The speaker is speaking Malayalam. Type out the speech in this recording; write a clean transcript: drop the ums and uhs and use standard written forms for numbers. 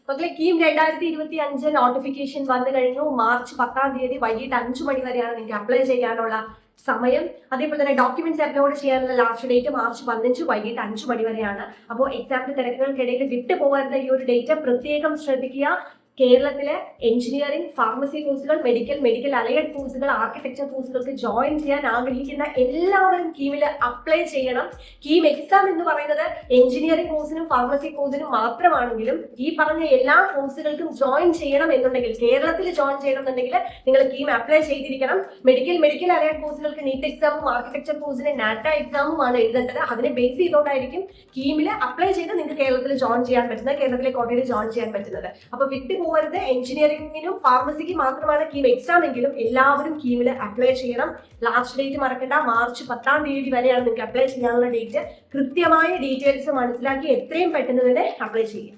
മക്കളെ കീം 2025 നോട്ടിഫിക്കേഷൻ വന്നു കഴിഞ്ഞു. മാർച്ച് 10 വൈകിട്ട് 5 മണി വരെയാണ് നിങ്ങൾക്ക് അപ്ലൈ ചെയ്യാനുള്ള സമയം. അതേപോലെ തന്നെ ഡോക്യുമെന്റ്സ് അപ്ലോഡ് ചെയ്യാനുള്ള ലാസ്റ്റ് ഡേറ്റ് മാർച്ച് 15 വൈകിട്ട് 5 മണി വരെയാണ്. അപ്പോൾ എക്സാമിന്റെ തിരക്കുകൾക്കിടയിൽ വിട്ടുപോകാത്ത ഈ ഒരു ഡേറ്റ് പ്രത്യേകം ശ്രദ്ധിക്കുക. കേരളത്തിലെ എഞ്ചിനീയറിംഗ്, ഫാർമസി കോഴ്സുകൾ, മെഡിക്കൽ അലൈഡ് കോഴ്സുകൾ, ആർക്കിടെക്ചർ കോഴ്സുകൾക്ക് ജോയിൻ ചെയ്യാൻ ആഗ്രഹിക്കുന്ന എല്ലാവരും കീമിൽ അപ്ലൈ ചെയ്യണം. കീം എക്സാം എന്ന് പറയുന്നത് എഞ്ചിനീയറിംഗ് കോഴ്സിനും ഫാർമസി കോഴ്സിനും മാത്രമാണെങ്കിലും ഈ പറഞ്ഞ എല്ലാ കോഴ്സുകൾക്കും ജോയിൻ ചെയ്യണം എന്നുണ്ടെങ്കിൽ, കേരളത്തിൽ ജോയിൻ ചെയ്യണം എന്നുണ്ടെങ്കിൽ നിങ്ങൾ കീം അപ്ലൈ ചെയ്തിരിക്കണം. മെഡിക്കൽ അലൈഡ് കോഴ്സുകൾക്ക് നീറ്റ് എക്സാമും ആർക്കിടെക്ചർ കോഴ്സിന് നാറ്റ എക്സാമുമാണ് എഴുതേണ്ടത്. അതിനെ ബേസ് ചെയ്തുകൊണ്ടായിരിക്കും കീമിൽ അപ്ലൈ ചെയ്ത് നിങ്ങൾക്ക് കേരളത്തിൽ ജോയിൻ ചെയ്യാൻ പറ്റുന്നത്, കേരളത്തിലെ കോട്ടയിൽ ജോയിൻ ചെയ്യാൻ പറ്റുന്നത്. അപ്പൊ പോകരുത്. എഞ്ചിനീയറിംഗിനും ഫാർമസിക്കും മാത്രമാണ് കീം എക്സാം എങ്കിലും എല്ലാവരും കീമിൽ അപ്ലൈ ചെയ്യണം. ലാസ്റ്റ് ഡേറ്റ് മറക്കണ്ട, മാർച്ച് 10 വരെയാണ് നിങ്ങൾക്ക് അപ്ലൈ ചെയ്യാനുള്ള ഡേറ്റ്. കൃത്യമായ ഡീറ്റെയിൽസ് മനസ്സിലാക്കി എത്രയും പെട്ടെന്ന് തന്നെ അപ്ലൈ ചെയ്യും.